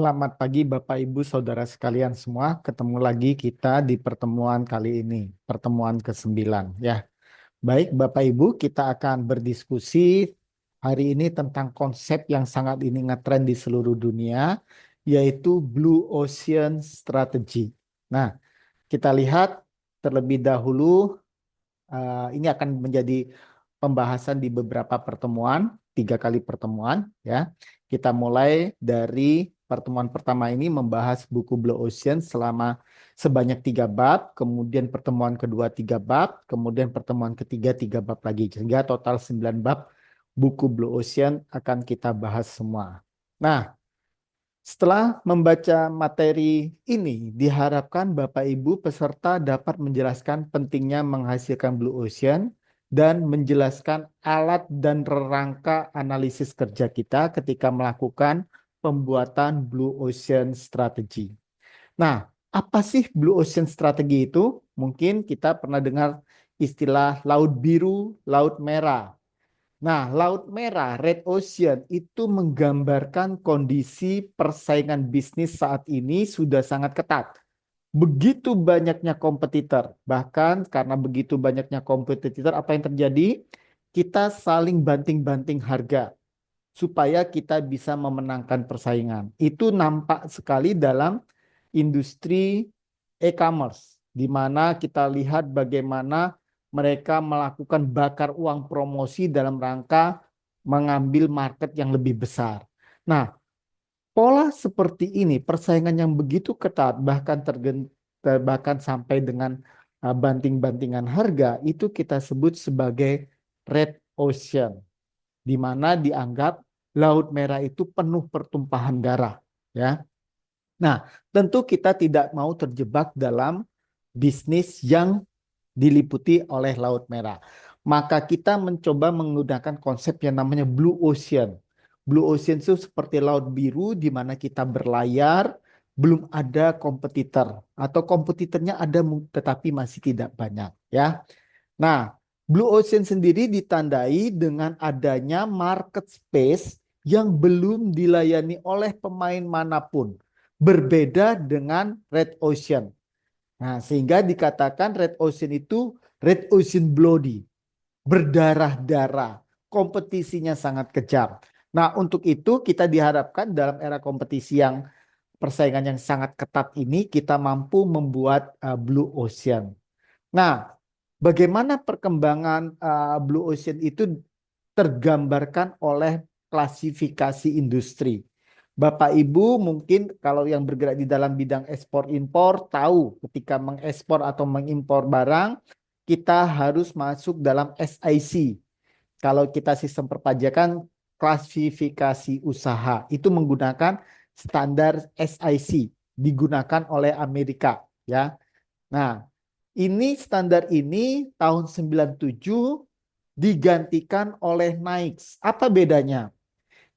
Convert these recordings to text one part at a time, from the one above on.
Selamat pagi Bapak Ibu Saudara sekalian semua. Ketemu lagi kita di pertemuan kali ini, pertemuan ke-9 ya. Baik Bapak Ibu, kita akan berdiskusi hari ini tentang konsep yang sangat ini ngetren di seluruh dunia, yaitu Blue Ocean Strategy. Nah, kita lihat terlebih dahulu ini akan menjadi pembahasan di beberapa pertemuan, 3 kali pertemuan ya. Kita mulai dari pertemuan pertama ini membahas buku Blue Ocean selama sebanyak 3 bab, kemudian pertemuan kedua 3 bab, kemudian pertemuan ketiga 3 bab lagi, sehingga total 9 bab buku Blue Ocean akan kita bahas semua. Nah, setelah membaca materi ini, diharapkan Bapak Ibu peserta dapat menjelaskan pentingnya menghasilkan Blue Ocean dan menjelaskan alat dan rangka analisis kerja kita ketika melakukan pembuatan Blue Ocean Strategy. Nah, apa sih Blue Ocean Strategy itu? Mungkin kita pernah dengar istilah laut biru, laut merah. Nah, Laut Merah, Red Ocean itu menggambarkan kondisi persaingan bisnis saat ini sudah sangat ketat. Begitu banyaknya kompetitor, bahkan karena begitu banyaknya kompetitor, apa yang terjadi? Kita saling banting-banting harga supaya kita bisa memenangkan persaingan. Itu nampak sekali dalam industri e-commerce, di mana kita lihat bagaimana mereka melakukan bakar uang promosi dalam rangka mengambil market yang lebih besar. Nah, pola seperti ini, persaingan yang begitu ketat, bahkan sampai dengan banting-bantingan harga, itu kita sebut sebagai red ocean, di mana dianggap Laut Merah itu penuh pertumpahan darah, ya. Nah, tentu kita tidak mau terjebak dalam bisnis yang diliputi oleh Laut Merah. Maka kita mencoba menggunakan konsep yang namanya Blue Ocean. Blue Ocean itu seperti laut biru di mana kita berlayar, belum ada kompetitor atau kompetitornya ada tetapi masih tidak banyak, ya. Nah, Blue Ocean sendiri ditandai dengan adanya market space yang belum dilayani oleh pemain manapun. Berbeda dengan Red Ocean. Nah, sehingga dikatakan Red Ocean itu Red Ocean Bloody, berdarah-darah, kompetisinya sangat kejam. Nah, untuk itu kita diharapkan dalam era kompetisi yang persaingan yang sangat ketat ini kita mampu membuat Blue Ocean. Nah, bagaimana perkembangan Blue Ocean itu tergambarkan oleh klasifikasi industri. Bapak Ibu mungkin kalau yang bergerak di dalam bidang ekspor impor tahu ketika mengekspor atau mengimpor barang kita harus masuk dalam SIC. Kalau kita sistem perpajakan klasifikasi usaha itu menggunakan standar SIC digunakan oleh Amerika ya. Nah, ini standar ini tahun 97 digantikan oleh NAICS. Apa bedanya?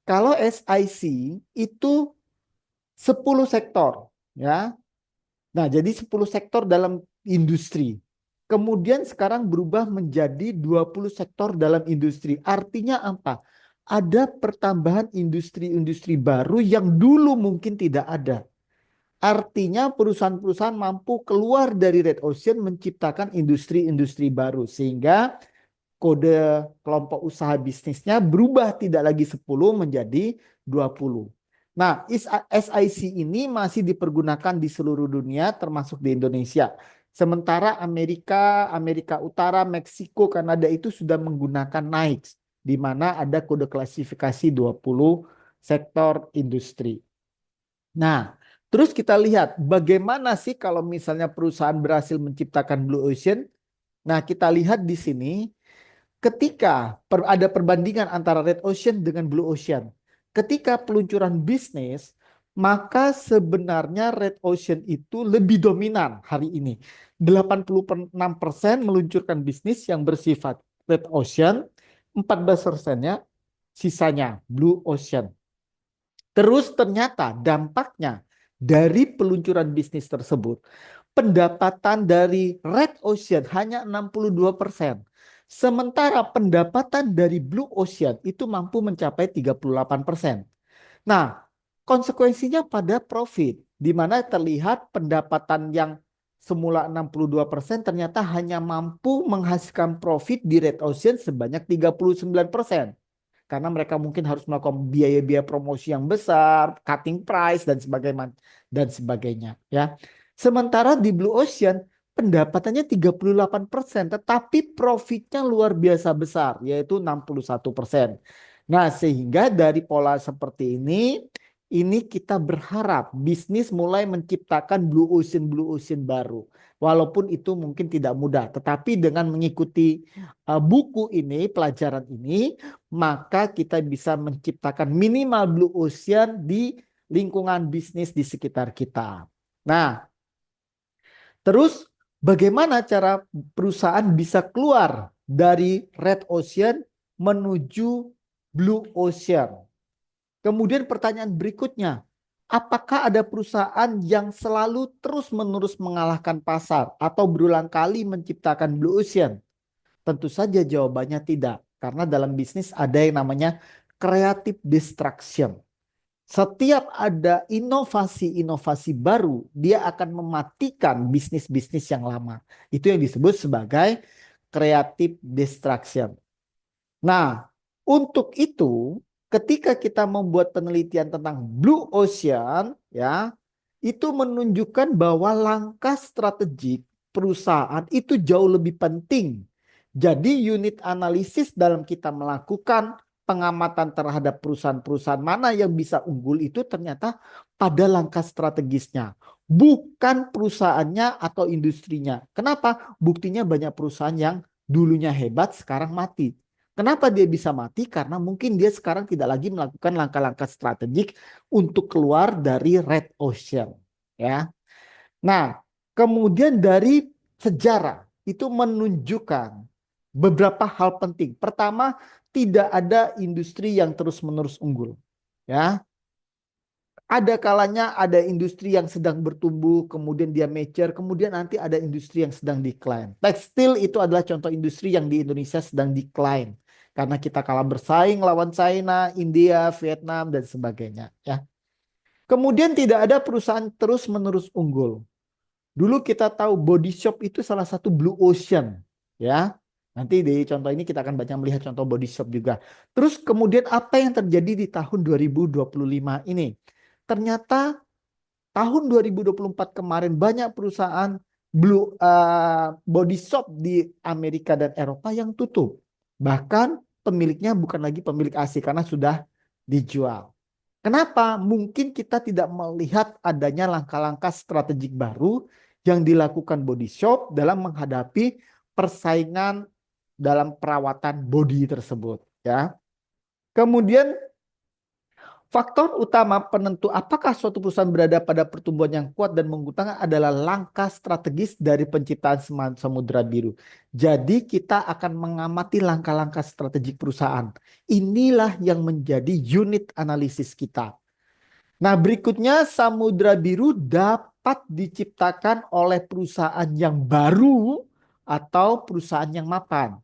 Kalau SIC itu 10 sektor, ya. Nah, jadi 10 sektor dalam industri. Kemudian sekarang berubah menjadi 20 sektor dalam industri. Artinya apa? Ada pertambahan industri-industri baru yang dulu mungkin tidak ada. Artinya perusahaan-perusahaan mampu keluar dari Red Ocean menciptakan industri-industri baru sehingga kode kelompok usaha bisnisnya berubah tidak lagi 10 menjadi 20. Nah, SIC ini masih dipergunakan di seluruh dunia termasuk di Indonesia. Sementara Amerika, Amerika Utara, Meksiko, Kanada itu sudah menggunakan NAICS di mana ada kode klasifikasi 20 sektor industri. Nah, terus kita lihat bagaimana sih kalau misalnya perusahaan berhasil menciptakan Blue Ocean. Nah, kita lihat di sini ketika ada perbandingan antara Red Ocean dengan Blue Ocean. Ketika peluncuran bisnis, maka sebenarnya Red Ocean itu lebih dominan hari ini. 86% meluncurkan bisnis yang bersifat Red Ocean, 14%-nya sisanya Blue Ocean. Terus ternyata dampaknya dari peluncuran bisnis tersebut, pendapatan dari Red Ocean hanya 62%. Sementara pendapatan dari Blue Ocean itu mampu mencapai 38%. Nah, Konsekuensinya pada profit, di mana terlihat pendapatan yang semula 62% ternyata hanya mampu menghasilkan profit di Red Ocean sebanyak 39%. Karena mereka mungkin harus melakukan biaya-biaya promosi yang besar, cutting price dan sebagainya ya. Sementara di Blue Ocean pendapatannya 38%, tetapi profitnya luar biasa besar, yaitu 61%. Nah, sehingga dari pola seperti ini kita berharap bisnis mulai menciptakan Blue Ocean baru. Walaupun itu mungkin tidak mudah, tetapi dengan mengikuti buku ini, pelajaran ini, maka kita bisa menciptakan minimal Blue Ocean di lingkungan bisnis di sekitar kita. Nah, terus bagaimana cara perusahaan bisa keluar dari Red Ocean menuju Blue Ocean? Kemudian pertanyaan berikutnya, apakah ada perusahaan yang selalu terus-menerus mengalahkan pasar atau berulang kali menciptakan Blue Ocean? Tentu saja jawabannya tidak, karena dalam bisnis ada yang namanya creative destruction. Setiap ada inovasi-inovasi baru, dia akan mematikan bisnis-bisnis yang lama. Itu yang disebut sebagai creative destruction. Nah, untuk itu, ketika kita membuat penelitian tentang Blue Ocean, ya, itu menunjukkan bahwa langkah strategik perusahaan itu jauh lebih penting. Jadi unit analisis dalam kita melakukan pengamatan terhadap perusahaan-perusahaan mana yang bisa unggul itu ternyata pada langkah strategisnya, bukan perusahaannya atau industrinya. Kenapa? Buktinya banyak perusahaan yang dulunya hebat sekarang mati. Kenapa dia bisa mati? Karena mungkin dia sekarang tidak lagi melakukan langkah-langkah strategik untuk keluar dari Red Ocean, ya. Nah, kemudian dari sejarah itu menunjukkan beberapa hal penting. Pertama, tidak ada industri yang terus-menerus unggul, ya. Ada kalanya ada industri yang sedang bertumbuh, kemudian dia mature, kemudian nanti ada industri yang sedang decline. Tekstil itu adalah contoh industri yang di Indonesia sedang decline. Karena kita kalah bersaing lawan China, India, Vietnam, dan sebagainya. Ya. Kemudian tidak ada perusahaan terus-menerus unggul. Dulu kita tahu Body Shop itu salah satu Blue Ocean. Ya. Nanti di contoh ini kita akan banyak melihat contoh Body Shop juga. Terus kemudian apa yang terjadi di tahun 2025 ini? Ternyata tahun 2024 kemarin banyak perusahaan body shop di Amerika dan Eropa yang tutup. Bahkan pemiliknya bukan lagi pemilik asli karena sudah dijual. Kenapa? Mungkin kita tidak melihat adanya langkah-langkah strategik baru yang dilakukan body shop dalam menghadapi persaingan dalam perawatan body tersebut, ya. Kemudian faktor utama penentu apakah suatu perusahaan berada pada pertumbuhan yang kuat dan menguntungkan adalah langkah strategis dari penciptaan Samudra Biru. Jadi kita akan mengamati langkah-langkah strategik perusahaan. Inilah yang menjadi unit analisis kita. Nah, berikutnya Samudra Biru dapat diciptakan oleh perusahaan yang baru atau perusahaan yang mapan.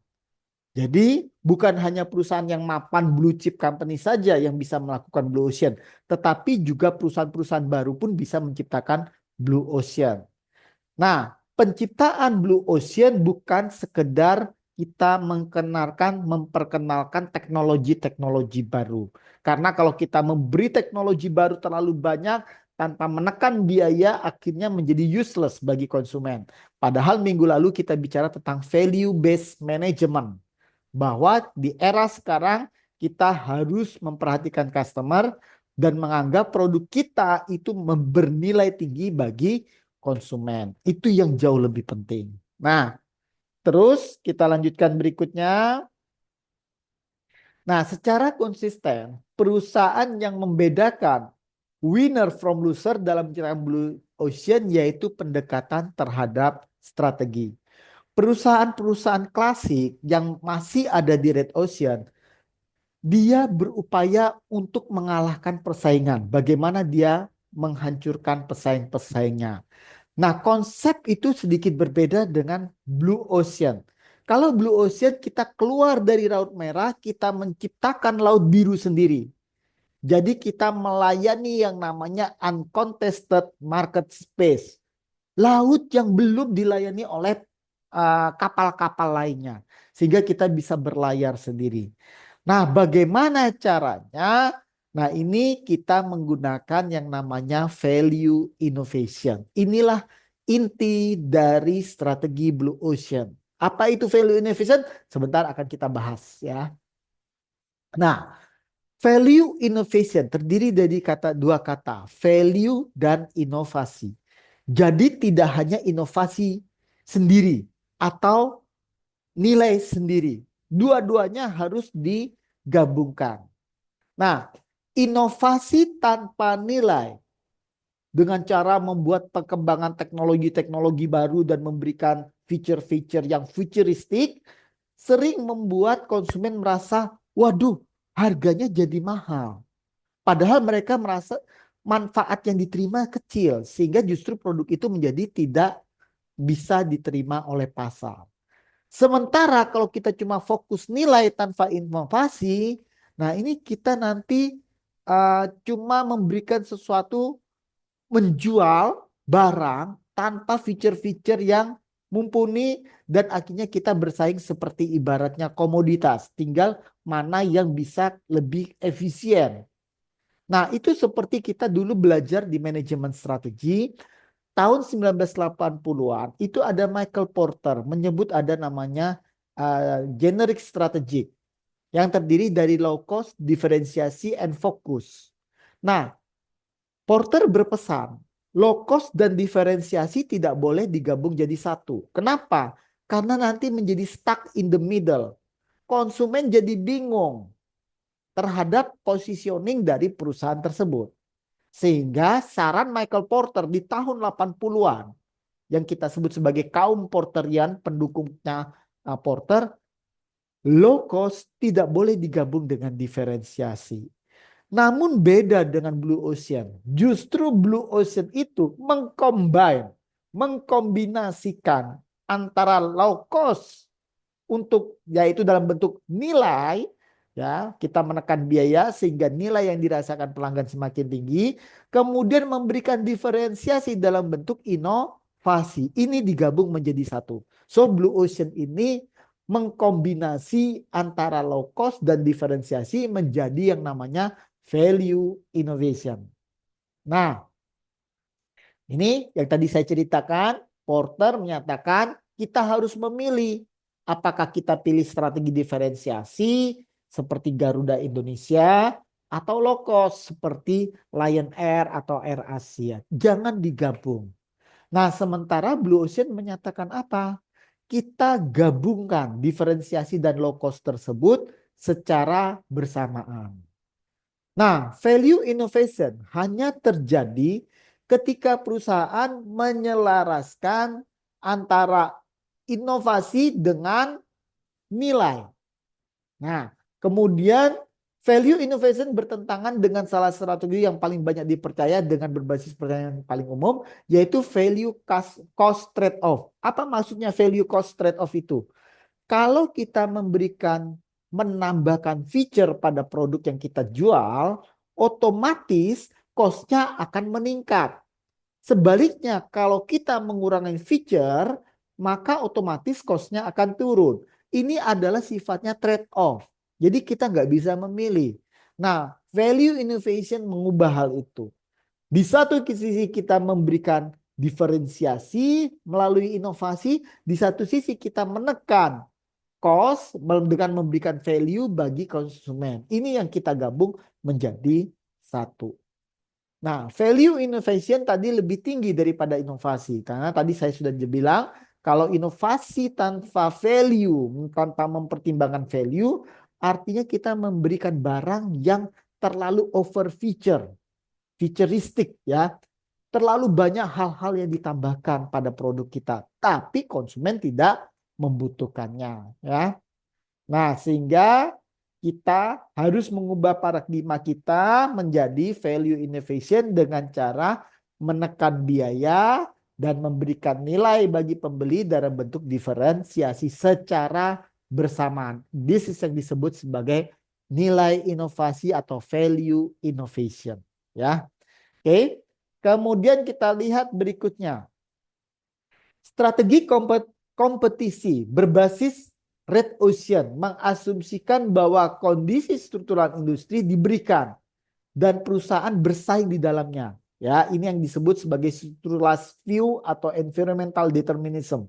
Jadi bukan hanya perusahaan yang mapan blue chip company saja yang bisa melakukan blue ocean, tetapi juga perusahaan-perusahaan baru pun bisa menciptakan blue ocean. Nah, penciptaan blue ocean bukan sekedar kita memperkenalkan teknologi-teknologi baru. Karena kalau kita memberi teknologi baru terlalu banyak tanpa menekan biaya, akhirnya menjadi useless bagi konsumen. Padahal minggu lalu kita bicara tentang value based management, bahwa di era sekarang kita harus memperhatikan customer dan menganggap produk kita itu bernilai tinggi bagi konsumen. Itu yang jauh lebih penting. Nah, terus kita lanjutkan berikutnya. Nah, secara konsisten, perusahaan yang membedakan winner from loser dalam menciptakan Blue Ocean yaitu pendekatan terhadap strategi. Perusahaan-perusahaan klasik yang masih ada di Red Ocean, dia berupaya untuk mengalahkan persaingan. Bagaimana dia menghancurkan pesaing-pesaingnya. Nah, konsep itu sedikit berbeda dengan Blue Ocean. Kalau Blue Ocean kita keluar dari Laut Merah, kita menciptakan Laut Biru sendiri. Jadi kita melayani yang namanya uncontested market space. Laut yang belum dilayani oleh kapal-kapal lainnya. Sehingga kita bisa berlayar sendiri. Nah, bagaimana caranya? Nah, ini kita menggunakan yang namanya value innovation. Inilah inti dari strategi Blue Ocean. Apa itu value innovation? Sebentar akan kita bahas ya. Nah, value innovation terdiri dari dua kata, value dan inovasi. Jadi tidak hanya inovasi sendiri atau nilai sendiri. Dua-duanya harus digabungkan. Nah, inovasi tanpa nilai dengan cara membuat perkembangan teknologi-teknologi baru dan memberikan feature-feature yang futuristik sering membuat konsumen merasa, waduh, harganya jadi mahal. Padahal mereka merasa manfaat yang diterima kecil, sehingga justru produk itu menjadi tidak bisa diterima oleh pasar. Sementara kalau kita cuma fokus nilai tanpa inovasi, nah ini kita nanti cuma memberikan sesuatu, menjual barang tanpa fitur-fitur yang mumpuni dan akhirnya kita bersaing seperti ibaratnya komoditas. Tinggal mana yang bisa lebih efisien. Nah, itu seperti kita dulu belajar di manajemen strategi tahun 1980-an. Itu ada Michael Porter menyebut ada namanya generic strategic yang terdiri dari low cost, diferensiasi, and focus. Nah, Porter berpesan low cost dan diferensiasi tidak boleh digabung jadi satu. Kenapa? Karena nanti menjadi stuck in the middle. Konsumen jadi bingung terhadap positioning dari perusahaan tersebut. Sehingga saran Michael Porter di tahun 80-an yang kita sebut sebagai kaum Porterian, pendukungnya Porter, low cost tidak boleh digabung dengan diferensiasi. Namun beda dengan Blue Ocean. Justru Blue Ocean itu mengkombinasikan antara low cost untuk yaitu dalam bentuk nilai, ya kita menekan biaya sehingga nilai yang dirasakan pelanggan semakin tinggi, kemudian memberikan diferensiasi dalam bentuk inovasi. Ini digabung menjadi satu. So Blue Ocean ini mengkombinasi antara low cost dan diferensiasi menjadi yang namanya value innovation. Nah, ini yang tadi saya ceritakan, Porter menyatakan kita harus memilih apakah kita pilih strategi diferensiasi seperti Garuda Indonesia atau low cost seperti Lion Air atau Air Asia. Jangan digabung. Nah, sementara Blue Ocean menyatakan apa? Kita gabungkan diferensiasi dan low cost tersebut secara bersamaan. Nah, value innovation hanya terjadi ketika perusahaan menyelaraskan antara inovasi dengan nilai. Nah, kemudian value innovation bertentangan dengan salah satu strategi yang paling banyak dipercaya dengan berbasis pertanyaan yang paling umum, yaitu value cost trade-off. Apa maksudnya value cost trade-off itu? Kalau kita menambahkan feature pada produk yang kita jual, otomatis cost-nya akan meningkat. Sebaliknya, kalau kita mengurangi feature, maka otomatis cost-nya akan turun. Ini adalah sifatnya trade-off. Jadi kita nggak bisa memilih. Nah, value innovation mengubah hal itu. Di satu sisi kita memberikan diferensiasi melalui inovasi, di satu sisi kita menekan cost dengan memberikan value bagi konsumen. Ini yang kita gabung menjadi satu. Nah, value innovation tadi lebih tinggi daripada inovasi. Karena tadi saya sudah bilang, kalau inovasi tanpa value, tanpa mempertimbangkan value, artinya kita memberikan barang yang terlalu over feature, futuristik ya. Terlalu banyak hal-hal yang ditambahkan pada produk kita. Tapi konsumen tidak membutuhkannya ya. Nah, sehingga kita harus mengubah paradigma kita menjadi value innovation dengan cara menekan biaya dan memberikan nilai bagi pembeli dalam bentuk diferensiasi secara bersamaan. This is yang disebut sebagai nilai inovasi atau value innovation. Ya, oke. Kemudian kita lihat berikutnya. Strategi kompetisi berbasis red ocean mengasumsikan bahwa kondisi struktural industri diberikan dan perusahaan bersaing di dalamnya. Ya, ini yang disebut sebagai structuralist view atau environmental determinism.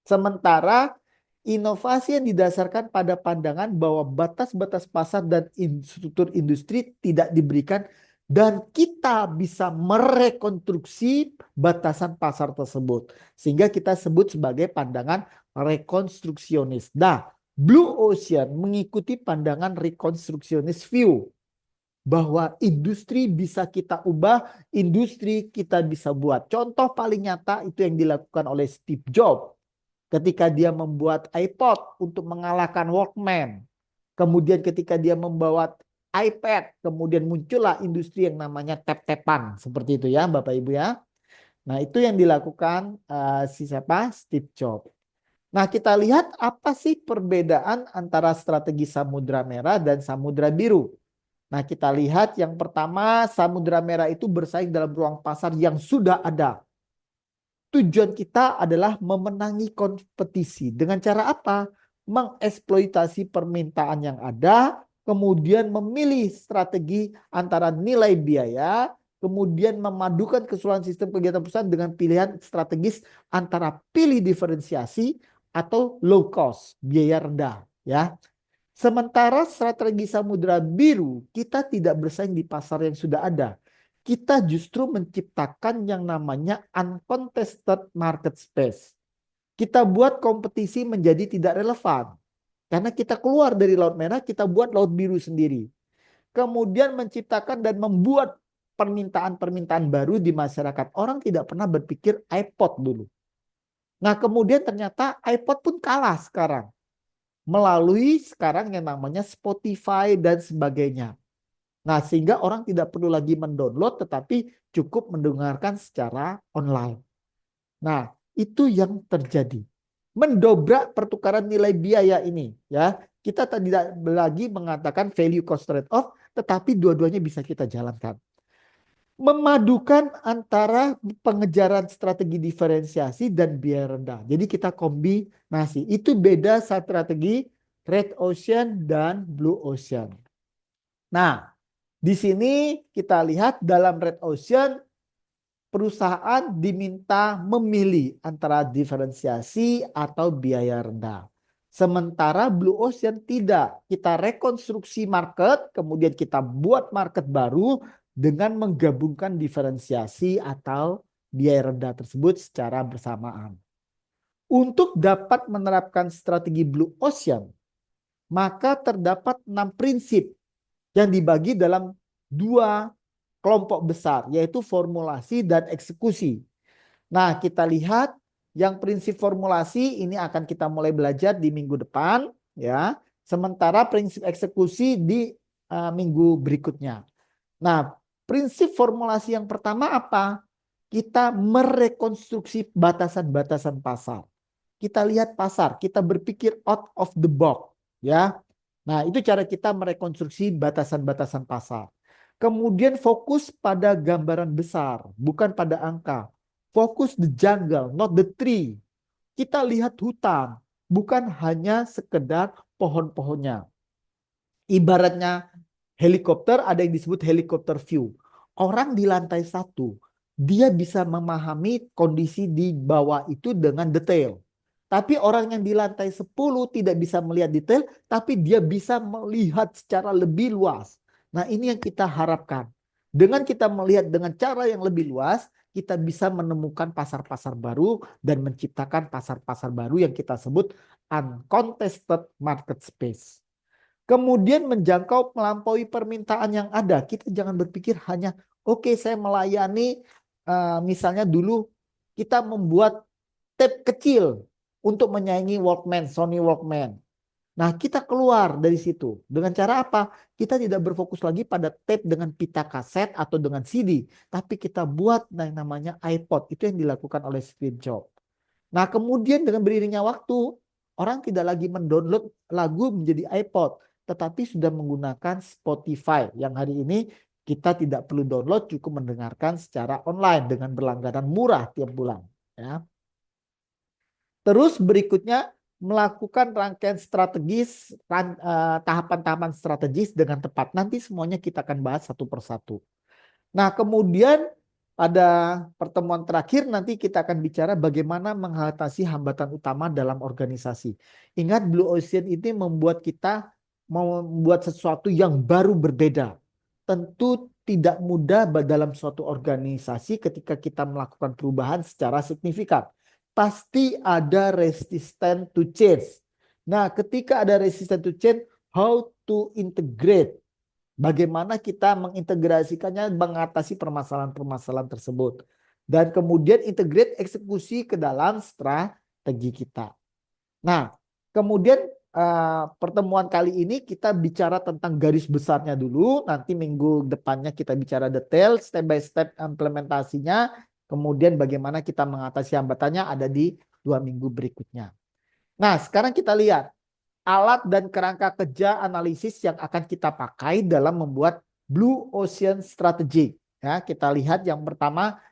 Sementara inovasi yang didasarkan pada pandangan bahwa batas-batas pasar dan struktur industri tidak diberikan dan kita bisa merekonstruksi batasan pasar tersebut. Sehingga kita sebut sebagai pandangan rekonstruksionis. Nah, Blue Ocean mengikuti pandangan rekonstruksionis view bahwa industri bisa kita ubah, industri kita bisa buat. Contoh paling nyata itu yang dilakukan oleh Steve Jobs ketika dia membuat iPod untuk mengalahkan Walkman. Kemudian ketika dia membawa iPad, kemudian muncullah industri yang namanya tap-tapan. Seperti itu ya Bapak Ibu ya. Nah itu yang dilakukan Steve Jobs. Nah kita lihat apa sih perbedaan antara strategi Samudra Merah dan Samudra Biru. Nah kita lihat yang pertama Samudra Merah itu bersaing dalam ruang pasar yang sudah ada. Tujuan kita adalah memenangi kompetisi. Dengan cara apa? Mengeksploitasi permintaan yang ada, kemudian memilih strategi antara nilai biaya, kemudian memadukan keseluruhan sistem kegiatan perusahaan dengan pilihan strategis antara pilih diferensiasi atau low cost, biaya rendah. Ya. Sementara strategi Samudra Biru, kita tidak bersaing di pasar yang sudah ada. Kita justru menciptakan yang namanya uncontested market space. Kita buat kompetisi menjadi tidak relevan. Karena kita keluar dari Laut Merah, kita buat Laut Biru sendiri. Kemudian menciptakan dan membuat permintaan-permintaan baru di masyarakat. Orang tidak pernah berpikir iPod dulu. Nah kemudian ternyata iPod pun kalah sekarang. Melalui sekarang yang namanya Spotify dan sebagainya. Nah, sehingga orang tidak perlu lagi mendownload tetapi cukup mendengarkan secara online. Nah, itu yang terjadi. Mendobrak pertukaran nilai biaya ini, ya. Kita tidak lagi mengatakan value cost trade off, tetapi dua-duanya bisa kita jalankan. Memadukan antara pengejaran strategi diferensiasi dan biaya rendah. Jadi kita kombinasi. Itu beda strategi Red Ocean dan Blue Ocean. Nah, di sini kita lihat dalam Red Ocean perusahaan diminta memilih antara diferensiasi atau biaya rendah. Sementara Blue Ocean tidak. Kita rekonstruksi market, kemudian kita buat market baru dengan menggabungkan diferensiasi atau biaya rendah tersebut secara bersamaan. Untuk dapat menerapkan strategi Blue Ocean, maka terdapat 6 prinsip yang dibagi dalam 2 kelompok besar, yaitu formulasi dan eksekusi. Nah, kita lihat yang prinsip formulasi ini akan kita mulai belajar di minggu depan, ya. Sementara prinsip eksekusi di minggu berikutnya. Nah, prinsip formulasi yang pertama apa? Kita merekonstruksi batasan-batasan pasar. Kita lihat pasar, kita berpikir out of the box, ya. Nah, itu cara kita merekonstruksi batasan-batasan pasar. Kemudian fokus pada gambaran besar, bukan pada angka. Fokus the jungle, not the tree. Kita lihat hutan, bukan hanya sekedar pohon-pohonnya. Ibaratnya helikopter, ada yang disebut helikopter view. Orang di lantai 1, dia bisa memahami kondisi di bawah itu dengan detail. Tapi orang yang di lantai 10 tidak bisa melihat detail, tapi dia bisa melihat secara lebih luas. Nah, ini yang kita harapkan. Dengan kita melihat dengan cara yang lebih luas, kita bisa menemukan pasar-pasar baru dan menciptakan pasar-pasar baru yang kita sebut uncontested market space. Kemudian menjangkau melampaui permintaan yang ada. Kita jangan berpikir hanya, oke, saya melayani, misalnya dulu kita membuat tape kecil untuk menyaingi Walkman, Sony Walkman. Nah, kita keluar dari situ. Dengan cara apa? Kita tidak berfokus lagi pada tape dengan pita kaset atau dengan CD. Tapi kita buat yang namanya iPod. Itu yang dilakukan oleh Steve Jobs. Nah, kemudian dengan beriringnya waktu, orang tidak lagi mendownload lagu menjadi iPod. tetapi sudah menggunakan Spotify yang hari ini kita tidak perlu download, cukup mendengarkan secara online dengan berlangganan murah tiap bulan. Ya. Terus berikutnya melakukan rangkaian strategis, tahapan-tahapan strategis dengan tepat. Nanti semuanya kita akan bahas satu persatu. Nah, kemudian pada pertemuan terakhir nanti kita akan bicara bagaimana mengatasi hambatan utama dalam organisasi. Ingat, Blue Ocean ini membuat kita membuat sesuatu yang baru berbeda. Tentu tidak mudah dalam suatu organisasi ketika kita melakukan perubahan secara signifikan. Pasti ada resistance to change. Nah, ketika ada resistance to change, how to integrate? Bagaimana kita mengintegrasikannya, mengatasi permasalahan-permasalahan tersebut. Dan kemudian integrate eksekusi ke dalam strategi kita. Nah, kemudian pertemuan kali ini kita bicara tentang garis besarnya dulu. Nanti minggu depannya kita bicara detail, step by step implementasinya. Kemudian bagaimana kita mengatasi hambatannya ada di 2 minggu berikutnya. Nah, sekarang kita lihat alat dan kerangka kerja analisis yang akan kita pakai dalam membuat Blue Ocean Strategy. Ya, kita lihat yang pertama,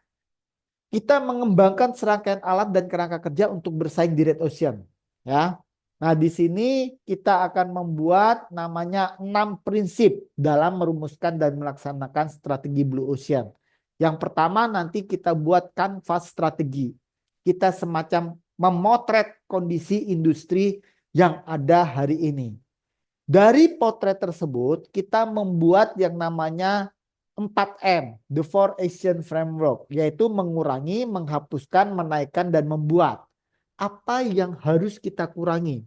kita mengembangkan serangkaian alat dan kerangka kerja untuk bersaing di Red Ocean. Ya. Nah, di sini kita akan membuat namanya 6 prinsip dalam merumuskan dan melaksanakan strategi Blue Ocean. Yang pertama nanti kita buat kanvas strategi. Kita semacam memotret kondisi industri yang ada hari ini. Dari potret tersebut kita membuat yang namanya 4M, The 4 Action Framework, yaitu mengurangi, menghapuskan, menaikkan, dan membuat. Apa yang harus kita kurangi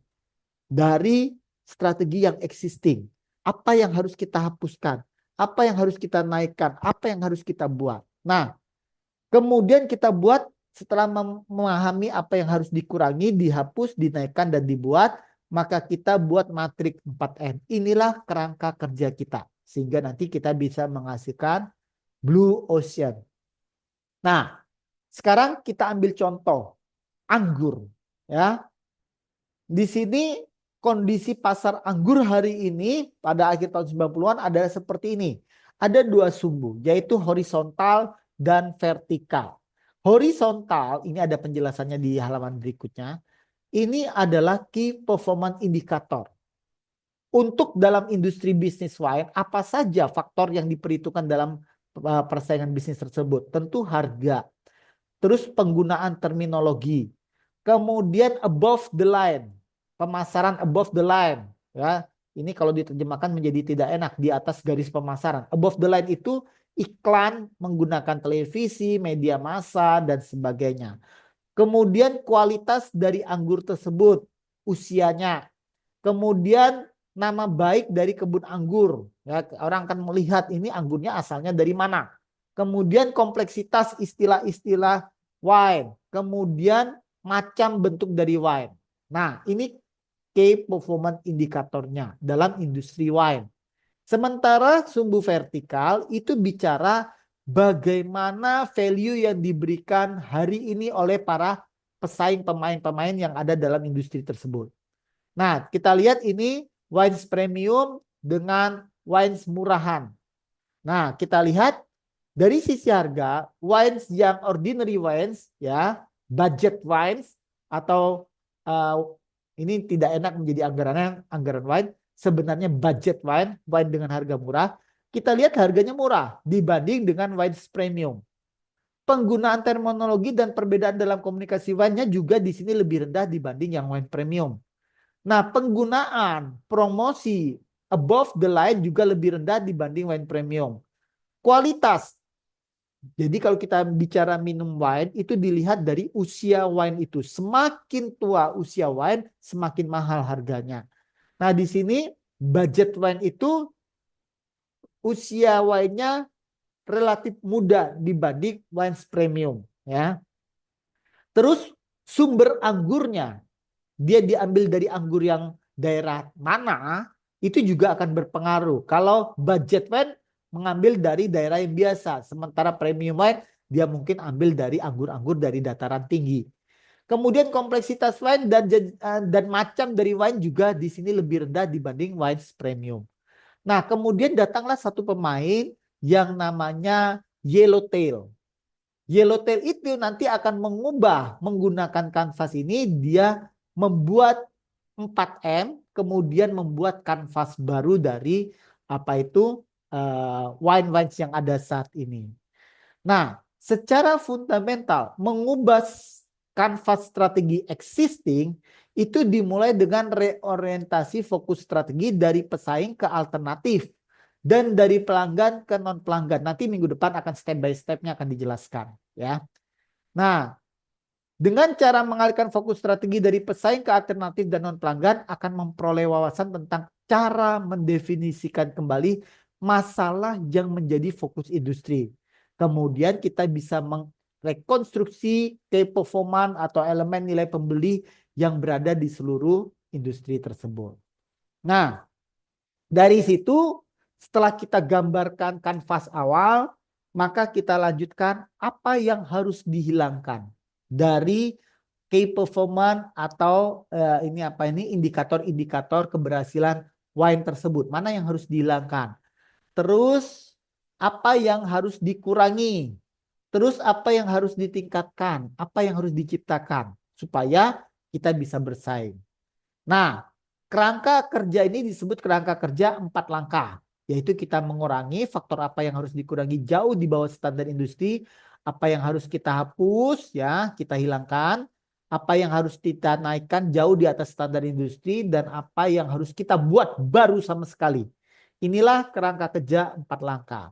dari strategi yang existing? Apa yang harus kita hapuskan? Apa yang harus kita naikkan? Apa yang harus kita buat? Nah, kemudian kita buat setelah memahami apa yang harus dikurangi, dihapus, dinaikkan, dan dibuat, maka kita buat matriks 4M. Inilah kerangka kerja kita. Sehingga nanti kita bisa menghasilkan Blue Ocean. Nah, sekarang kita ambil contoh anggur. Ya, di sini kondisi pasar anggur hari ini pada akhir tahun 90-an adalah seperti ini. Ada 2 sumbu, yaitu horizontal dan vertikal. Horizontal, ini ada penjelasannya di halaman berikutnya. Ini adalah key performance indicator. Untuk dalam industri bisnis wine, apa saja faktor yang diperhitungkan dalam persaingan bisnis tersebut? Tentu harga, terus penggunaan terminologi, kemudian above the line, pemasaran above the line. Ya, ini kalau diterjemahkan menjadi tidak enak, di atas garis pemasaran. Above the line itu iklan menggunakan televisi, media massa, dan sebagainya. Kemudian kualitas dari anggur tersebut, usianya. Kemudian nama baik dari kebun anggur. Ya, orang akan melihat ini anggurnya asalnya dari mana. Kemudian kompleksitas istilah-istilah wine. Kemudian macam bentuk dari wine. Nah, ini key performance indikatornya dalam industri wine. Sementara sumbu vertikal itu bicara bagaimana value yang diberikan hari ini oleh para pesaing pemain-pemain yang ada dalam industri tersebut. Nah, kita lihat ini wines premium dengan wines murahan. Nah, kita lihat dari sisi harga, wines yang ordinary wines, ya, budget wines, atau ini tidak enak menjadi anggaran wine, sebenarnya budget wine, wine dengan harga murah. Kita lihat harganya murah dibanding dengan wines premium. Penggunaan terminologi dan perbedaan dalam komunikasi wine-nya juga di sini lebih rendah dibanding yang wine premium. Nah, penggunaan promosi above the line juga lebih rendah dibanding wine premium. Kualitas. Jadi kalau kita bicara minum wine itu dilihat dari usia wine itu. Semakin tua usia wine, semakin mahal harganya. Nah, di sini budget wine itu usia wine-nya relatif muda dibanding wine premium, ya. Terus sumber anggurnya, dia diambil dari anggur yang daerah mana, itu juga akan berpengaruh. Kalau budget wine mengambil dari daerah yang biasa, sementara premium wine dia mungkin ambil dari anggur-anggur dari dataran tinggi. Kemudian kompleksitas wine dan macam dari wine juga di sini lebih rendah dibanding wine premium. Nah, kemudian datanglah satu pemain yang namanya Yellowtail. Yellowtail itu nanti akan mengubah menggunakan kanvas ini, dia membuat 4M, kemudian membuat kanvas baru dari apa itu wine-wines yang ada saat ini. Nah, secara fundamental mengubah kanvas strategi existing itu dimulai dengan reorientasi fokus strategi dari pesaing ke alternatif dan dari pelanggan ke non pelanggan. Nanti minggu depan akan step by stepnya akan dijelaskan ya. Nah, dengan cara mengalihkan fokus strategi dari pesaing ke alternatif dan non pelanggan akan memperoleh wawasan tentang cara mendefinisikan kembali masalah yang menjadi fokus industri. Kemudian kita bisa merekonstruksi key performance atau elemen nilai pembeli yang berada di seluruh industri tersebut. Nah, dari situ setelah kita gambarkan kanvas awal, maka kita lanjutkan apa yang harus dihilangkan dari key performance atau ini indikator-indikator keberhasilan wine tersebut. Mana yang harus dihilangkan? Terus apa yang harus dikurangi? Terus apa yang harus ditingkatkan? Apa yang harus diciptakan supaya kita bisa bersaing? Nah, kerangka kerja ini disebut kerangka kerja 4 langkah, yaitu kita mengurangi faktor apa yang harus dikurangi jauh di bawah standar industri, apa yang harus kita hapus ya, kita hilangkan, apa yang harus kita naikkan jauh di atas standar industri, dan apa yang harus kita buat baru sama sekali. Inilah kerangka kerja 4 langkah.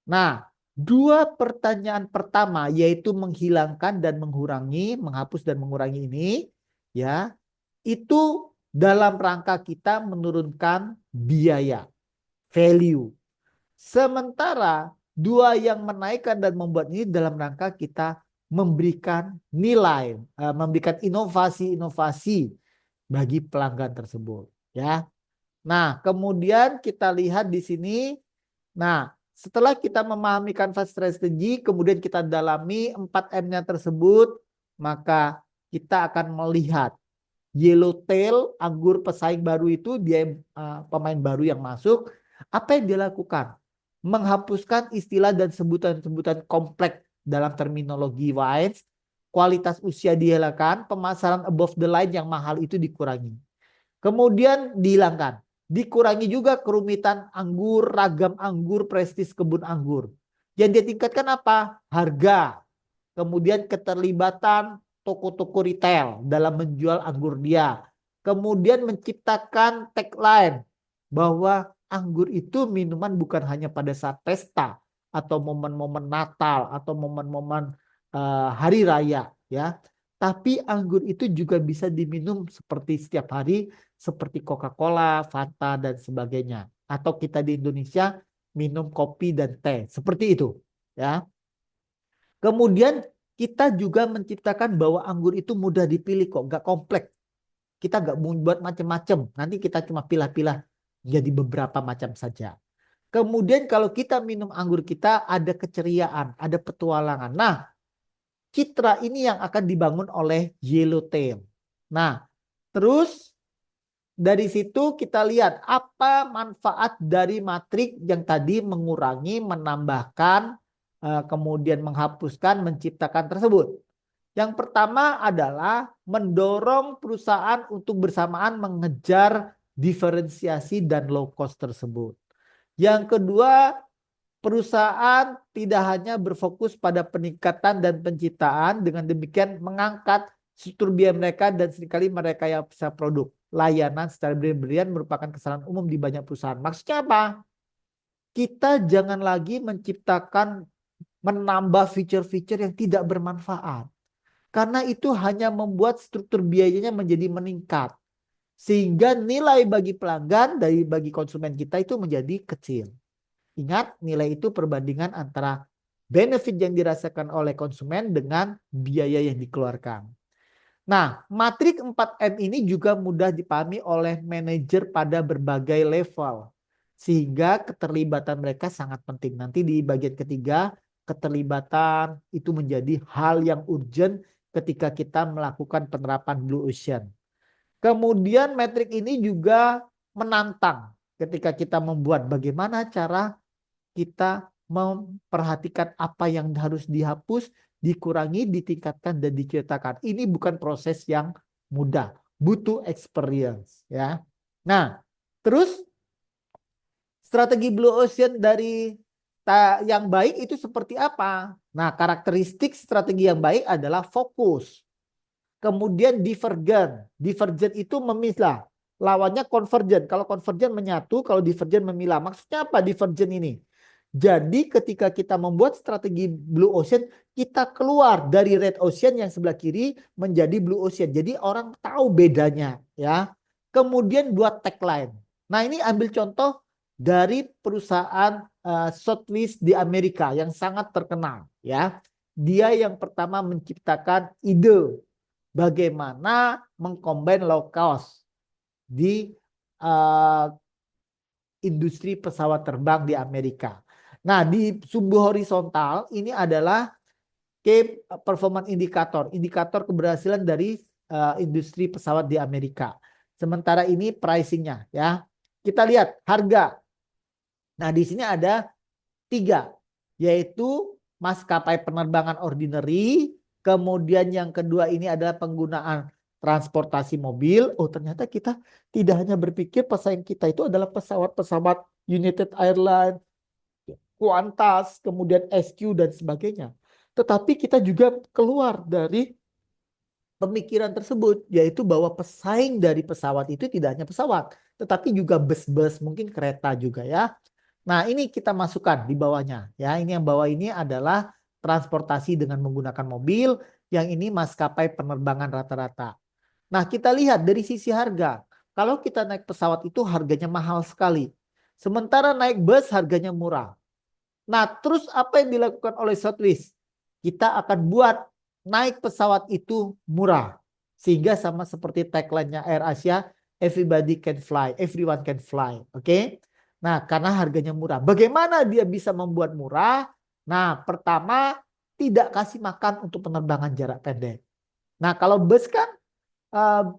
Nah, 2 pertanyaan pertama yaitu menghilangkan dan mengurangi, menghapus dan mengurangi ini ya, itu dalam rangka kita menurunkan biaya, value. Sementara 2 yang menaikkan dan membuat ini dalam rangka kita memberikan nilai, memberikan inovasi-inovasi bagi pelanggan tersebut ya. Nah, kemudian kita lihat di sini. Nah, setelah kita memahami kanvas strategi, kemudian kita dalami 4M-nya tersebut, maka kita akan melihat Yellowtail, anggur pesaing baru itu, dia pemain baru yang masuk. Apa yang dia lakukan? Menghapuskan istilah dan sebutan-sebutan kompleks dalam terminologi wines. Kualitas usia dihilangkan, pemasaran above the line yang mahal itu dikurangi. Kemudian dihilangkan. Dikurangi juga kerumitan anggur, ragam anggur, prestis kebun anggur. Yang dia tingkatkan apa? Harga. Kemudian keterlibatan toko-toko retail dalam menjual anggur dia. Kemudian menciptakan tagline bahwa anggur itu minuman bukan hanya pada saat pesta atau momen-momen Natal atau momen-momen hari raya ya. Tapi anggur itu juga bisa diminum seperti setiap hari, seperti Coca-Cola, Fanta, dan sebagainya. Atau kita di Indonesia minum kopi dan teh, seperti itu. Ya. Kemudian kita juga menciptakan bahwa anggur itu mudah dipilih kok, nggak kompleks. Kita nggak buat macam-macam. Nanti kita cuma pilah-pilah jadi beberapa macam saja. Kemudian kalau kita minum anggur kita ada keceriaan, ada petualangan. Nah, citra ini yang akan dibangun oleh Yellowtail. Nah, terus dari situ kita lihat apa manfaat dari matrik yang tadi mengurangi, menambahkan, kemudian menghapuskan, menciptakan tersebut. Yang pertama adalah mendorong perusahaan untuk bersamaan mengejar diferensiasi dan low cost tersebut. Yang kedua, perusahaan tidak hanya berfokus pada peningkatan dan penciptaan, dengan demikian mengangkat struktur biaya mereka dan seringkali mereka yang bisa produk. Layanan secara berlebihan merupakan kesalahan umum di banyak perusahaan. Maksudnya apa? Kita jangan lagi menciptakan, menambah fitur-fitur yang tidak bermanfaat. Karena itu hanya membuat struktur biayanya menjadi meningkat. Sehingga nilai bagi pelanggan, bagi konsumen kita itu menjadi kecil. Ingat, nilai itu perbandingan antara benefit yang dirasakan oleh konsumen dengan biaya yang dikeluarkan. Nah, matrik 4M ini juga mudah dipahami oleh manajer pada berbagai level. Sehingga keterlibatan mereka sangat penting. Nanti di bagian ketiga, keterlibatan itu menjadi hal yang urgent ketika kita melakukan penerapan Blue Ocean. Kemudian metrik ini juga menantang ketika kita membuat bagaimana cara kita memperhatikan apa yang harus dihapus, dikurangi, ditingkatkan, dan diceritakan. Ini bukan proses yang mudah, butuh experience ya. Nah, terus strategi Blue Ocean dari yang baik itu seperti apa? Nah, karakteristik strategi yang baik adalah fokus. Kemudian divergen. Divergen itu memilah. Lawannya convergen. Kalau convergen menyatu, kalau divergen memilah. Maksudnya apa divergen ini? Jadi ketika kita membuat strategi Blue Ocean, kita keluar dari Red Ocean yang sebelah kiri menjadi Blue Ocean. Jadi orang tahu bedanya ya. Kemudian buat tagline. Nah, ini ambil contoh dari perusahaan Southwest di Amerika yang sangat terkenal ya. Dia yang pertama menciptakan ide bagaimana mengcombine low cost di uh, industri pesawat terbang di Amerika. Nah, di sumbu horizontal ini adalah key performance indicator, indikator keberhasilan dari industri pesawat di Amerika. Sementara ini pricingnya ya. Kita lihat harga. Nah, di sini ada 3, yaitu maskapai penerbangan ordinary, kemudian yang kedua ini adalah penggunaan transportasi mobil. Oh, ternyata kita tidak hanya berpikir pesaing kita itu adalah pesawat-pesawat United Airlines, Qantas, kemudian SQ dan sebagainya. Tetapi kita juga keluar dari pemikiran tersebut, yaitu bahwa pesaing dari pesawat itu tidak hanya pesawat, tetapi juga bus-bus, mungkin kereta juga ya. Nah, ini kita masukkan di bawahnya ya. Ini yang bawah ini adalah transportasi dengan menggunakan mobil, yang ini maskapai penerbangan rata-rata. Nah, kita lihat dari sisi harga. Kalau kita naik pesawat itu harganya mahal sekali. Sementara naik bus harganya murah. Nah, terus apa yang dilakukan oleh Southwest? Kita akan buat naik pesawat itu murah. Sehingga sama seperti tagline-nya AirAsia, everybody can fly, everyone can fly. Oke? Nah, karena harganya murah. Bagaimana dia bisa membuat murah? Nah, pertama, tidak kasih makan untuk penerbangan jarak pendek. Nah, kalau bus kan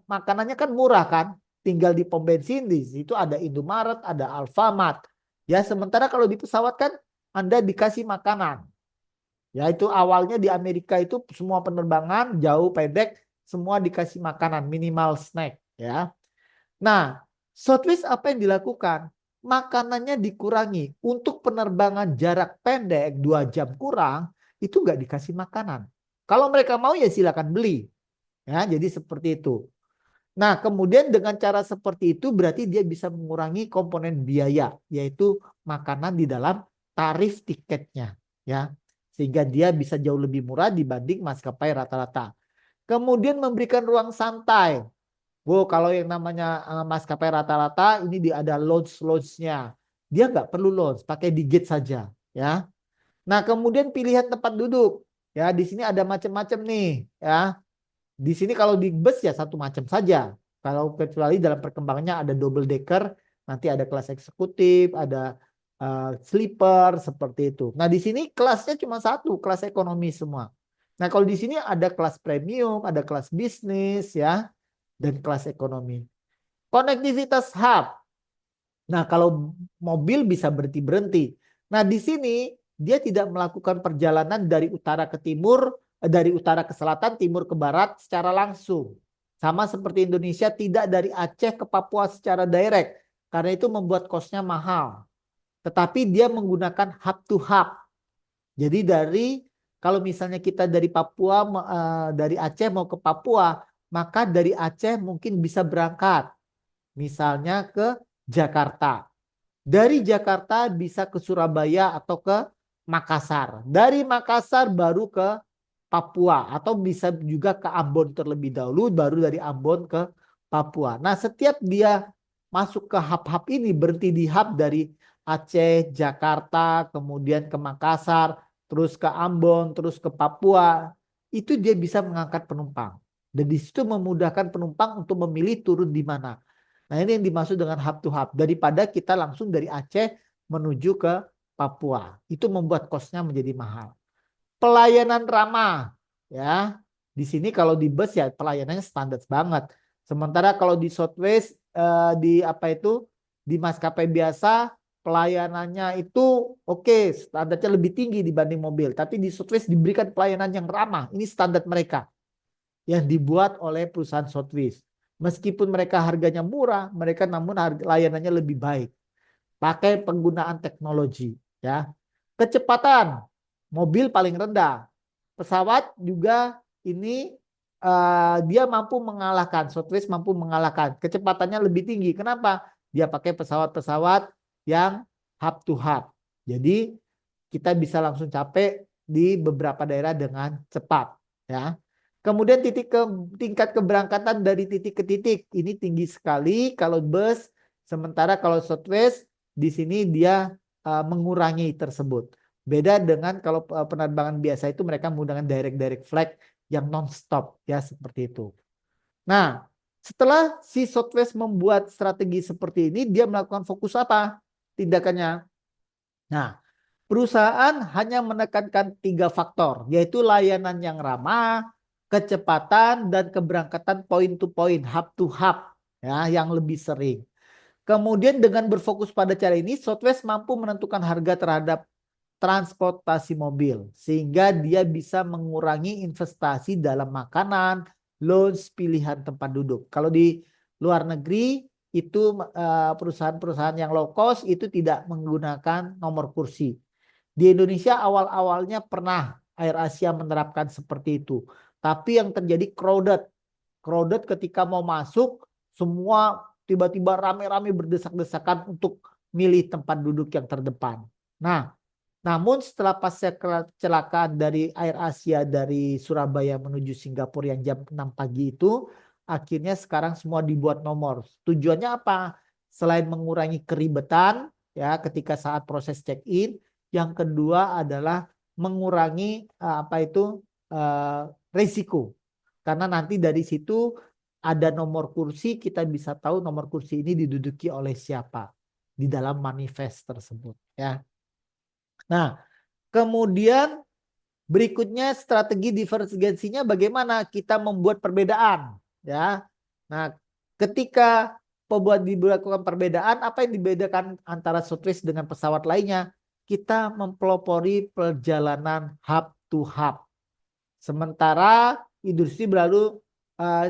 makanannya kan murah kan? Tinggal di pom bensin, di situ ada Indomaret, ada Alfamart. Ya, sementara kalau di pesawat kan Anda dikasih makanan. Ya, itu awalnya di Amerika itu semua penerbangan jauh pendek semua dikasih makanan, minimal snack ya. Nah, Southwest apa yang dilakukan? Makanannya dikurangi. Untuk penerbangan jarak pendek 2 jam kurang, itu nggak dikasih makanan. Kalau mereka mau ya silakan beli. Ya, jadi seperti itu. Nah, kemudian dengan cara seperti itu berarti dia bisa mengurangi komponen biaya, yaitu makanan di dalam tarif tiketnya. Ya, sehingga dia bisa jauh lebih murah dibanding maskapai rata-rata. Kemudian memberikan ruang santai. Wow, kalau yang namanya maskapai rata-rata ini dia ada lounge-nya. Dia nggak perlu lounge, pakai di gate saja, ya. Nah, kemudian pilihan tempat duduk. Ya, di sini ada macam-macam nih, ya. Di sini kalau di bus ya satu macam saja. Kalau kecuali dalam perkembangannya ada double decker, nanti ada kelas eksekutif, ada sleeper seperti itu. Nah, di sini kelasnya cuma satu, kelas ekonomi semua. Nah, kalau di sini ada kelas premium, ada kelas bisnis ya, dan kelas ekonomi. Konektivitas hub. Nah, kalau mobil bisa berhenti-berhenti. Nah, di sini dia tidak melakukan perjalanan dari utara ke timur, dari utara ke selatan, timur ke barat secara langsung. Sama seperti Indonesia, tidak dari Aceh ke Papua secara direct. Karena itu membuat kosnya mahal. Tetapi dia menggunakan hub to hub. Jadi kalau misalnya kita dari Papua, dari Aceh mau ke Papua, maka dari Aceh mungkin bisa berangkat. Misalnya ke Jakarta. Dari Jakarta bisa ke Surabaya atau ke Makassar. Dari Makassar baru ke Papua atau bisa juga ke Ambon terlebih dahulu baru dari Ambon ke Papua. Nah, setiap dia masuk ke hub-hub ini berhenti di hub dari Aceh, Jakarta, kemudian ke Makassar, terus ke Ambon, terus ke Papua, itu dia bisa mengangkat penumpang. Dan di situ memudahkan penumpang untuk memilih turun di mana. Nah, ini yang dimaksud dengan hub to hub. Daripada kita langsung dari Aceh menuju ke Papua. Itu membuat kosnya menjadi mahal. Pelayanan ramah, ya. Di sini kalau di bus ya pelayanannya standar banget. Sementara kalau di Southwest di apa itu di maskapai biasa pelayanannya itu oke, standarnya lebih tinggi dibanding mobil. Tapi di Southwest diberikan pelayanan yang ramah. Ini standar mereka yang dibuat oleh perusahaan Southwest. Meskipun mereka harganya murah, mereka namun layanannya lebih baik. Pakai penggunaan teknologi, ya. Kecepatan mobil paling rendah. Pesawat juga ini dia mampu mengalahkan, Southwest mampu mengalahkan. Kecepatannya lebih tinggi. Kenapa? Dia pakai pesawat-pesawat yang hub to hub. Jadi kita bisa langsung capai di beberapa daerah dengan cepat, ya. Kemudian tingkat keberangkatan dari titik ke titik ini tinggi sekali kalau bus, sementara kalau Southwest di sini dia mengurangi tersebut. Beda dengan kalau penerbangan biasa itu mereka menggunakan direct flight yang non-stop ya seperti itu. Nah, setelah si Southwest membuat strategi seperti ini, dia melakukan fokus apa? Tindakannya. Nah, perusahaan hanya menekankan 3 faktor, yaitu layanan yang ramah, kecepatan, dan keberangkatan point to point, hub to hub, ya, yang lebih sering. Kemudian dengan berfokus pada cara ini, Southwest mampu menentukan harga terhadap transportasi mobil, sehingga dia bisa mengurangi investasi dalam makanan, lounge, pilihan tempat duduk. Kalau di luar negeri, itu perusahaan-perusahaan yang low cost itu tidak menggunakan nomor kursi. Di Indonesia awal-awalnya pernah AirAsia menerapkan seperti itu. Tapi yang terjadi crowded. Crowded ketika mau masuk, semua tiba-tiba rame-rame berdesak-desakan untuk milih tempat duduk yang terdepan. Nah, namun setelah pasca kecelakaan dari AirAsia dari Surabaya menuju Singapura yang jam 6 pagi itu, akhirnya sekarang semua dibuat nomor. Tujuannya apa? Selain mengurangi keribetan ya ketika saat proses check-in, yang kedua adalah mengurangi risiko. Karena nanti dari situ ada nomor kursi, kita bisa tahu nomor kursi ini diduduki oleh siapa di dalam manifest tersebut ya. Nah, kemudian berikutnya strategi divergensinya bagaimana kita membuat perbedaan ya. Nah, ketika dilakukan perbedaan, apa yang dibedakan antara Southwest dengan pesawat lainnya? Kita mempelopori perjalanan hub to hub. Sementara industri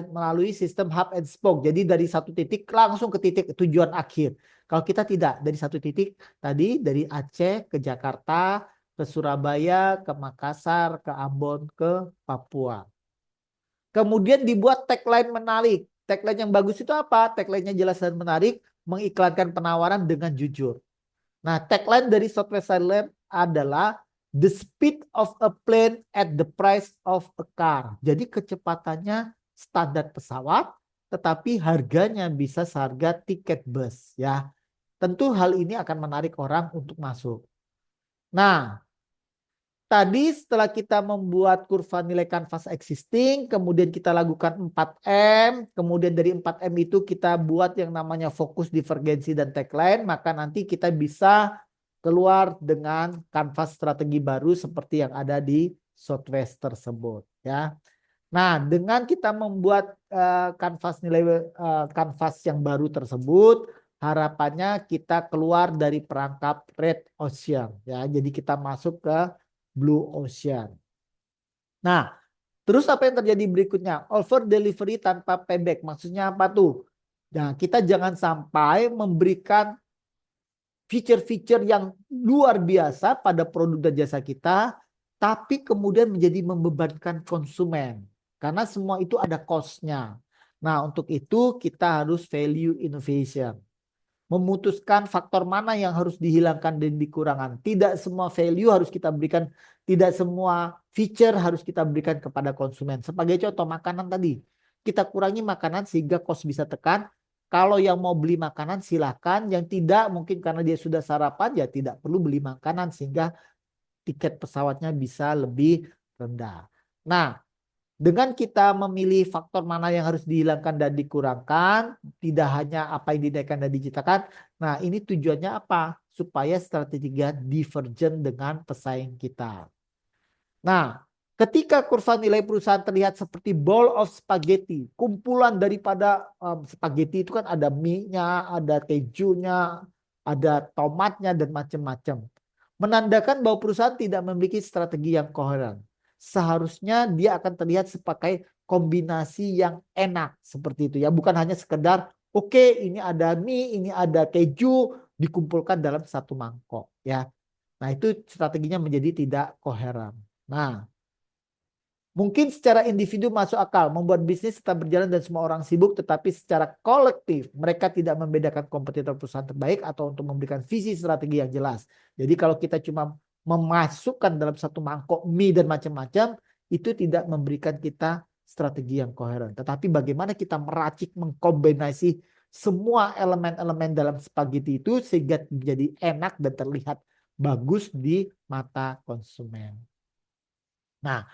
melalui sistem hub and spoke. Jadi dari satu titik langsung ke titik tujuan akhir. Kalau kita tidak, dari satu titik tadi dari Aceh ke Jakarta, ke Surabaya, ke Makassar, ke Ambon, ke Papua. Kemudian dibuat tagline menarik. Tagline yang bagus itu apa? Tagline-nya jelas dan menarik, mengiklankan penawaran dengan jujur. Nah, tagline dari Southwest Airlines adalah the speed of a plane at the price of a car. Jadi kecepatannya standar pesawat, tetapi harganya bisa seharga tiket bus ya. Tentu hal ini akan menarik orang untuk masuk. Nah, tadi setelah kita membuat kurva nilai kanvas existing, kemudian kita lakukan 4M, kemudian dari 4M itu kita buat yang namanya fokus, divergensi, dan tagline, maka nanti kita bisa keluar dengan kanvas strategi baru seperti yang ada di Southwest tersebut. Ya. Nah, dengan kita membuat kanvas yang baru tersebut, harapannya kita keluar dari perangkap Red Ocean. Ya, jadi kita masuk ke Blue Ocean. Nah, terus apa yang terjadi berikutnya? Over delivery tanpa payback. Maksudnya apa tuh? Nah, kita jangan sampai memberikan feature-feature yang luar biasa pada produk dan jasa kita, tapi kemudian menjadi membebankan konsumen. Karena semua itu ada cost-nya. Nah, untuk itu kita harus value innovation. Memutuskan faktor mana yang harus dihilangkan dan dikurangkan. Tidak semua value harus kita berikan, tidak semua feature harus kita berikan kepada konsumen. Sebagai contoh makanan tadi, kita kurangi makanan sehingga cost bisa tekan. Kalau yang mau beli makanan silakan, yang tidak mungkin karena dia sudah sarapan ya tidak perlu beli makanan sehingga tiket pesawatnya bisa lebih rendah. Nah, dengan kita memilih faktor mana yang harus dihilangkan dan dikurangkan, tidak hanya apa yang dinaikkan dan diciptakan. Nah, ini tujuannya apa? Supaya strateginya divergen dengan pesaing kita. Nah, Ketika kurva nilai perusahaan terlihat seperti bowl of spaghetti, kumpulan daripada spaghetti itu kan ada mie-nya, ada kejunya, ada tomatnya dan macam-macam. Menandakan bahwa perusahaan tidak memiliki strategi yang koheren. Seharusnya dia akan terlihat sebagai kombinasi yang enak seperti itu ya, bukan hanya sekedar oke, ini ada mie, ini ada keju dikumpulkan dalam satu mangkok ya. Nah, itu strateginya menjadi tidak koheren. Nah, mungkin secara individu masuk akal, membuat bisnis tetap berjalan dan semua orang sibuk, tetapi secara kolektif mereka tidak membedakan kompetitor perusahaan terbaik atau untuk memberikan visi strategi yang jelas. Jadi kalau kita cuma memasukkan dalam satu mangkok mie dan macam-macam, itu tidak memberikan kita strategi yang koheren. Tetapi bagaimana kita meracik, mengkombinasi semua elemen-elemen dalam spaghetti itu sehingga menjadi enak dan terlihat bagus di mata konsumen. Nah,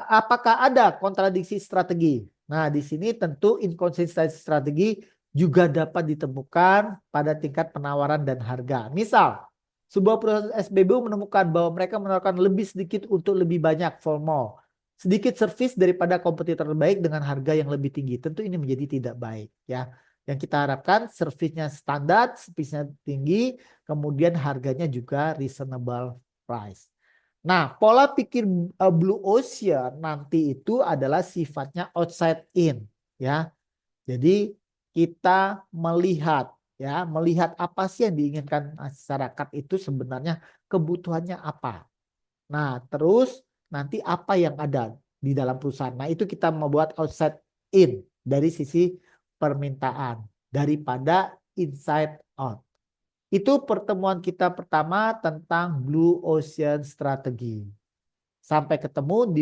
apakah ada kontradiksi strategi? Nah, di sini tentu inkonsistensi strategi juga dapat ditemukan pada tingkat penawaran dan harga. Misal, sebuah perusahaan SBBU menemukan bahwa mereka menawarkan lebih sedikit untuk lebih banyak FOMO. Sedikit servis daripada kompetitor terbaik dengan harga yang lebih tinggi. Tentu ini menjadi tidak baik ya. Yang kita harapkan servisnya standar, servisnya tinggi, kemudian harganya juga reasonable price. Nah, pola pikir Blue Ocean nanti itu adalah sifatnya outside in, ya. Jadi kita melihat, ya, melihat apa sih yang diinginkan masyarakat itu sebenarnya kebutuhannya apa. Nah, terus nanti apa yang ada di dalam perusahaan. Nah, itu kita membuat outside in dari sisi permintaan daripada inside out. Itu pertemuan kita pertama tentang Blue Ocean Strategy. Sampai ketemu di